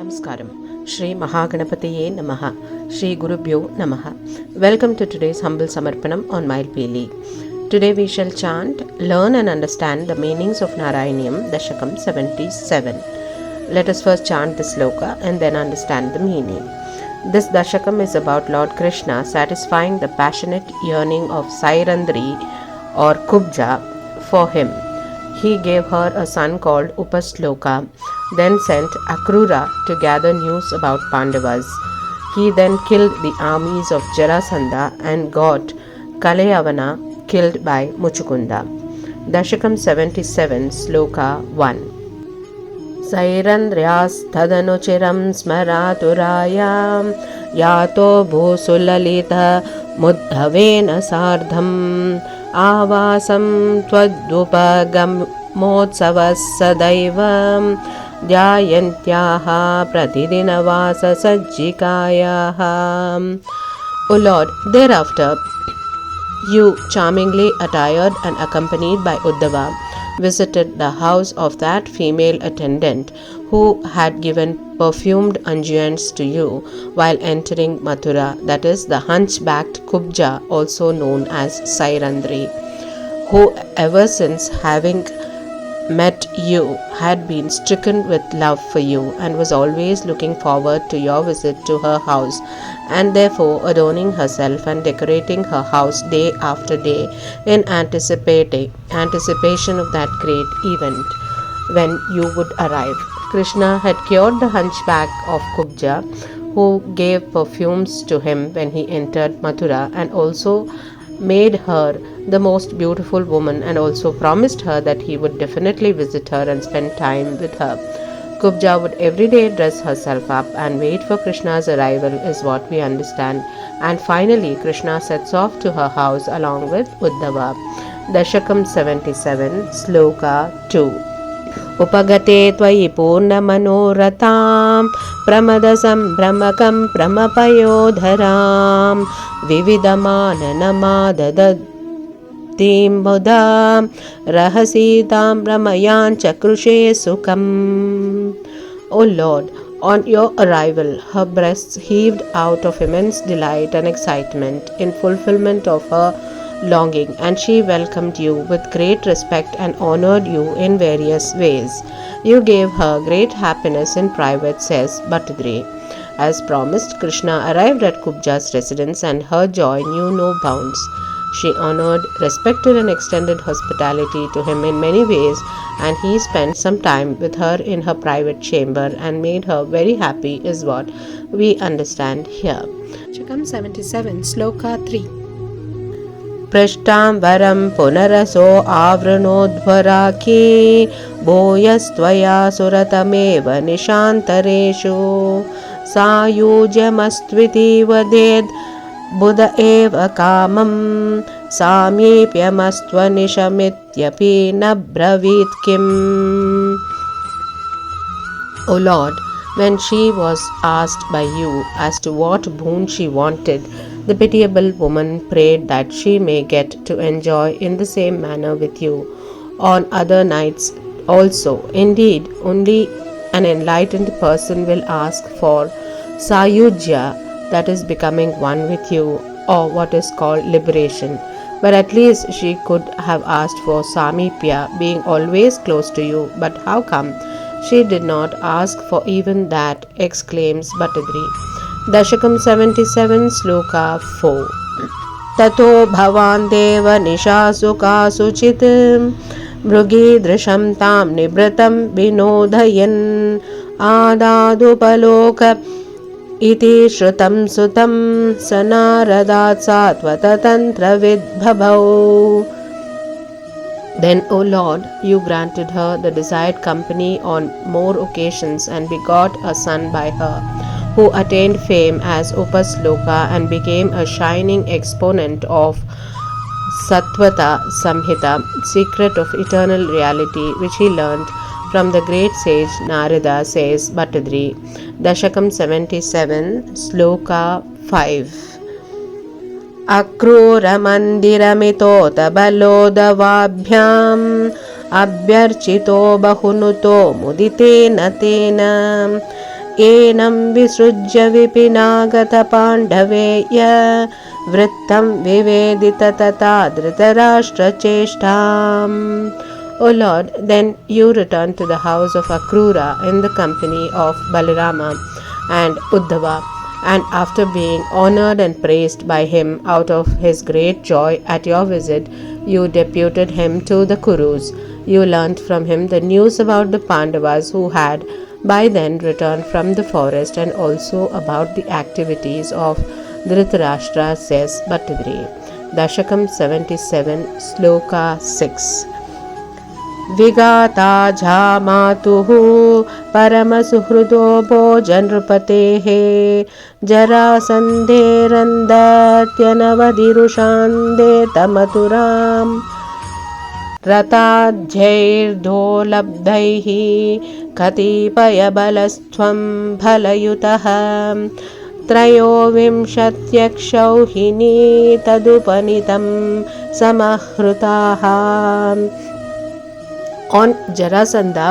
Namaskaram. Shri Mahaganapatiye Namah. Shri Gurubhyo Namah. Welcome to today's humble samarpanam on Mayilpeeli. Today we shall chant, learn and understand the meanings of Narayaneeyam Dasakam 77. Let us first chant the sloka and then understand the meaning. This Dasakam is about Lord Krishna satisfying the passionate yearning of Sairandri or Kubja for him. He gave her a son called Upasloka, then sent Akrura to gather news about Pandavas. He then killed the armies of Jarasandha and got Kalayavana killed by Muchukunda. Dasakam 77, Sloka 1. Sairandryastadanuchiram smaraturayam yato bhusulalita muddhavena sardham avasam tvadupagammotsavas sadaivam Dhyayantyaha pratidinavasa sajjikayaha. O Lord, thereafter you, charmingly attired and accompanied by Uddhava, visited the house of that female attendant who had given perfumed unguents to you while entering Mathura, that is the hunchbacked Kubja, also known as Sairandri, who ever since having met you had been stricken with love for you and was always looking forward to your visit to her house, and therefore adorning herself and decorating her house day after day in anticipation of that great event when you would arrive. Krishna had cured the hunchback of Kubja, who gave perfumes to him when he entered Mathura, and also made her the most beautiful woman, and also promised her that he would definitely visit her and spend time with her. Kubja would every day dress herself up and wait for Krishna's arrival is what we understand, and finally Krishna sets off to her house along with Uddhava. Dasakam 77, Sloka 2. Upagate tvayi purna manoratam pramada sambhramakam pramapayodharam vividamananamadadad Mudam rahasitam ramayan chakrushe sukham. O Lord, on your arrival, her breasts heaved out of immense delight and excitement in fulfillment of her longing, and she welcomed you with great respect and honored you in various ways. You gave her great happiness in private, says Bhattadri. As promised, Krishna arrived at Kubja's residence, and her joy knew no bounds. She honored, respected and extended hospitality to him in many ways, and he spent some time with her in her private chamber and made her very happy is what we understand here. Dasakam 77, Sloka 3. Prishtam varam punaraso avranodhvaraki boyastvaya suratameva nishantareshu sayujyamastviti vaded Buddha eva kamam samyepyamastva nishamityapi nabravit kim. O Lord, when she was asked by you as to what boon she wanted, the pitiable woman prayed that she may get to enjoy in the same manner with you on other nights also. Indeed, only an enlightened person will ask for sayujya, that is becoming one with you, or what is called liberation. But at least she could have asked for samipya, being always close to you. But how come she did not ask for even that, exclaims Bhattadri. Dasakam 77, Sloka 4. Tato bhavan deva nishasuka suchitam mrugi drisham tam nibratam vinodayan adadupaloka Iti shrutam sutam sanaradat satvata tantra vidbhabau. Then, O Lord, you granted her the desired company on more occasions and begot a son by her, who attained fame as Upasloka and became a shining exponent of Sattvata Samhita, secret of eternal reality, which he learnt from the great sage Narada, says Bhattadri. Dasakam 77, Sloka 5. Akrura mandiramito tabalodavabhyam Abhyarchito bahunuto muditena tena एनं विसृज्य विपिनागतपाण्डवेय वृत्तं विवेदित तथा धृतराष्ट्रचेष्टाम्. O Lord, then you returned to the house of Akrura in the company of Balarama and Uddhava, and after being honored and praised by him out of his great joy at your visit, you deputed him to the Kurus. You learnt from him the news about the Pandavas who had by then returned from the forest, and also about the activities of Dhritarashtra, says Bhattadri. Dasakam 77, Sloka 6. विगाता झामातुः परमसुहृदो भोजनृपतेः जरासन्धेरन्दत्यनवधिरुषान्देतमथुराम् रताध्यैर्धोलब्धैः कतिपयबलस्त्वं फलयुतः त्रयोविंशत्यक्षौहिणी तदुपनीतं समहृताः. On Jarasandha,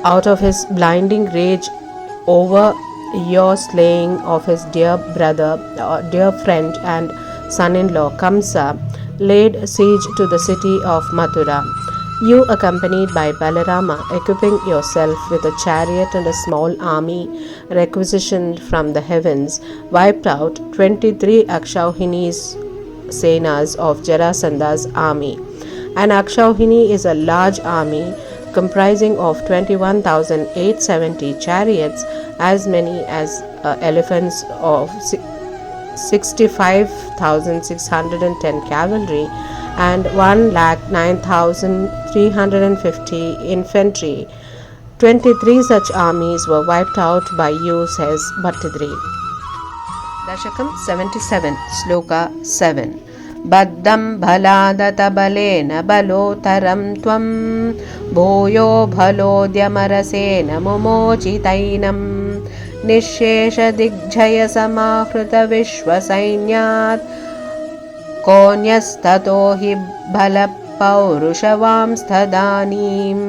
out of his blinding rage over your slaying of his dear brother, dear friend and son-in-law Kamsa, laid siege to the city of Mathura. You, accompanied by Balarama, equipping yourself with a chariot and a small army requisitioned from the heavens, wiped out 23 Akshauhini's senas of Jarasandha's army. An Akshauhini is a large army comprising of 21,870 chariots, as many as elephants, of 65,610 cavalry, and 1,09,350 infantry. 23 such armies were wiped out by you, says Bhattadri. Dasakam 77, Sloka 7. बद्धं भलादतबलेन बलोतरं त्वं भूयो भलोद्यमरसेन मुमोचितैनं निःशेषदिग्जयसमाहृतविश्वसैन्यात् कोऽन्यस्ततो हि बलपौरुषवांस्तदानीम्.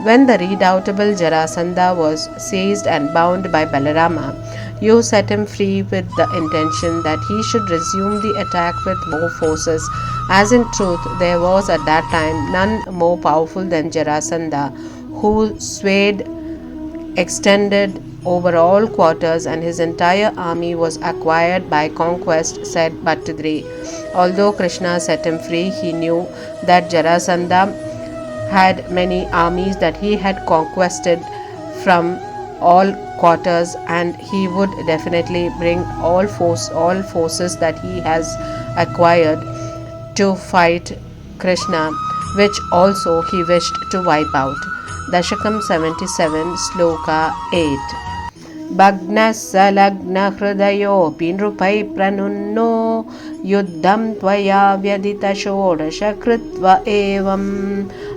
When the redoubtable Jarasandha was seized and bound by Balarama, you set him free with the intention that he should resume the attack with more forces, as in truth there was at that time none more powerful than Jarasandha, whose sway extended over all quarters and his entire army was acquired by conquest, said Bhattadri. Although Krishna set him free, he knew that Jarasandha had many armies that he had conquered from all quarters, and he would definitely bring all forces that he has acquired to fight Krishna, which also he wished to wipe out. Dasakam 77, Sloka 8. Bhagnasalagnahrudayopi nrupai pranunno yuddham tvaya vyadita shodasha kritva evam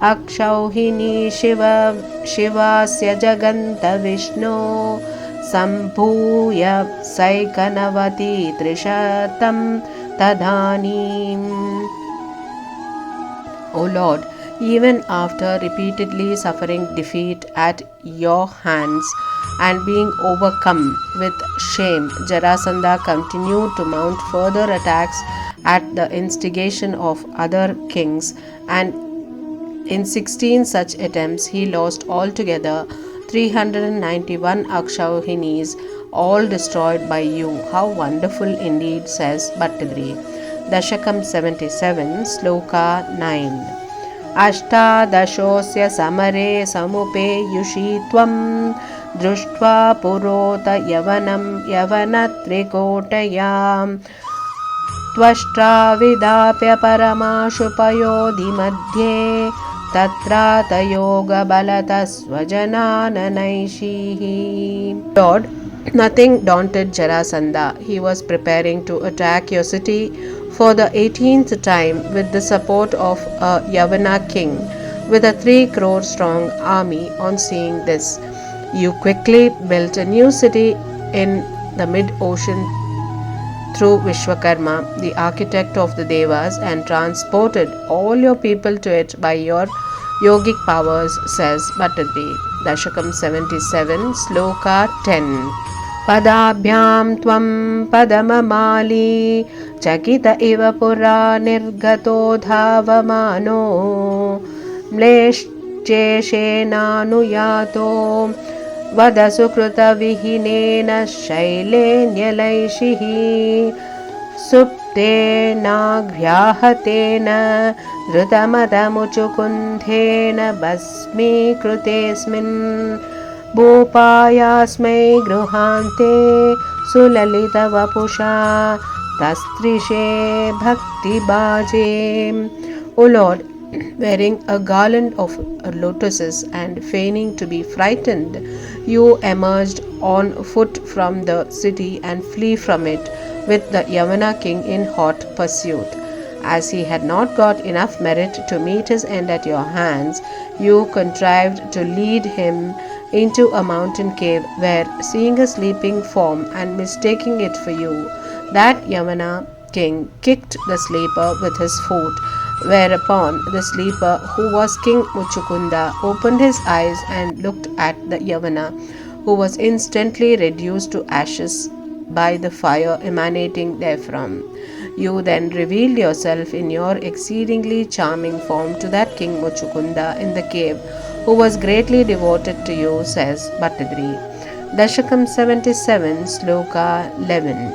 akshauhini shivasya jaganta vishno sambhuya saikanavati trishatam tadhanim. O Lord, even after repeatedly suffering defeat at your hands and being overcome with shame, Jarasandha continued to mount further attacks at the instigation of other kings, and in 16 such attempts he lost altogether 391 Akshauhinis, all destroyed by you. How wonderful indeed, says Bhattadri. Dasakam 77, Sloka 9. Ashtadashosya samare samupeyushi tvam दृष्ट्वा पुरोत यवनं यवनत्रिकोटयां त्वष्ट्राविदाप्य परमाशुपयोधि मध्ये तत्रातयोगबलतस्वजनाननैषीः. Lord, nothing daunted Jarasandha. He was preparing to attack your city for the 18th time with the support of a Yavana king with a 3 crore strong army. On seeing this, you quickly built a new city in the mid-ocean through Vishwakarma, the architect of the Devas, and transported all your people to it by your yogic powers, says Bhattadri. Dasakam 77, Sloka 10. Padabhyam tvam padamamali chakita iva pura nirgato dhavamano mleshcheshenanuyato vadasukruta vihinena shailenyalaishihi suptena gryahatena dhrutamadamuchukundhena basmi krutesmin Bhupayasmai gruhante sulalita vapusha tastrishe bhakti baje. O Lord, wearing a garland of lotuses and feigning to be frightened, you emerged on foot from the city and flee from it with the Yavana king in hot pursuit. As he had not got enough merit to meet his end at your hands, you contrived to lead him into a mountain cave where, seeing a sleeping form and mistaking it for you, that Yavana king kicked the sleeper with his foot, whereupon the sleeper, who was King Muchukunda, opened his eyes and looked at the Yavana, who was instantly reduced to ashes by the fire emanating therefrom. You then revealed yourself in your exceedingly charming form to that King Muchukunda in the cave, who was greatly devoted to you, says Bhattadri. Dasakam 77, Sloka 11.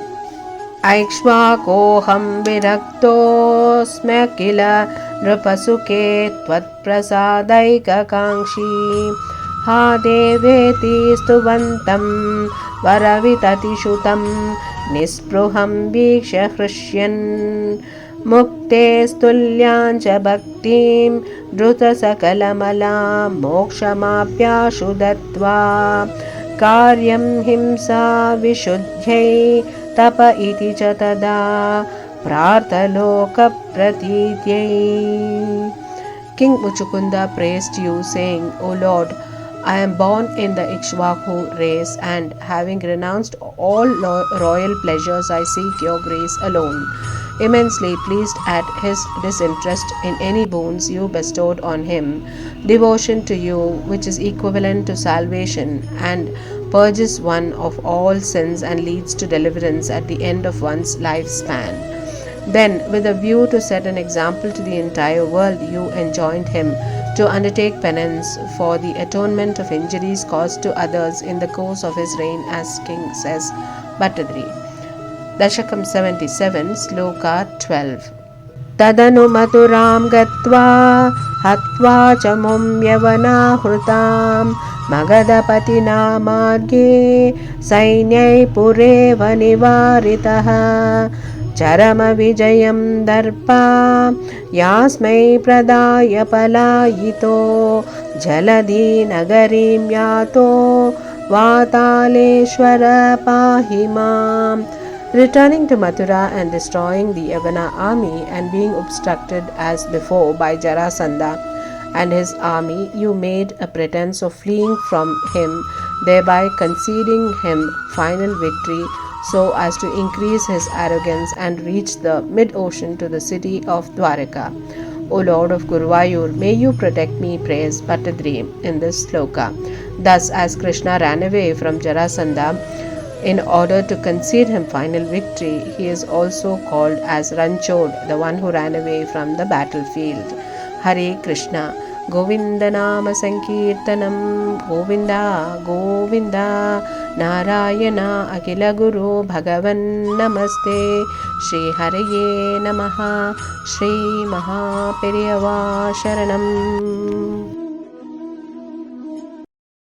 Aikshvakoham viraktosmya kila nrupasuke tvatprasadaikakankshi ha deveti stuvantam varavitati shutam nispruham viksha hrisyan mukte stulyancha bhaktim dhruta sakalamala mokshamapyashu dattva karyam himsa vishuddhyai tapa iti cha tada prarthaloka pratityai. King Muchukunda praised you, saying, O Lord, I am born in the Ikshvaku race, and having renounced all royal pleasures, I seek your grace alone. Immensely pleased at his disinterest in any boons you bestowed on him, devotion to you, which is equivalent to salvation and purges one of all sins and leads to deliverance at the end of one's lifespan. Then, with a view to set an example to the entire world, you enjoined him to undertake penance for the atonement of injuries caused to others in the course of his reign, as King says Bhattadri. Dasakam 77, Sloka 12. Tadanu Mathuram gatva hatva chamum yavana hrutam Magadapatina marge sainyai pure vanivaritaha Charama vijayam darpa yasmai pradaya palayito Jaladi nagarim yato vataleshwara pahimam. Returning to Mathura and destroying the Yavana army and being obstructed as before by Jarasandha and his army, you made a pretense of fleeing from him, thereby conceding him final victory so as to increase his arrogance and reach the mid-ocean to the city of Dwaraka. O Lord of Gurubhyo, may you protect me, prays Bhattadri in this sloka. Thus, as Krishna ran away from Jarasandha in order to concede him final victory, he is also called as Ranchod, the one who ran away from the battlefield. Hare Krishna. Govinda Nama Sankirtanam Govinda Govinda Narayana Akila Guru Bhagavan Namaste Shri Haraye Namah Shri Maha Periyava Sharanam.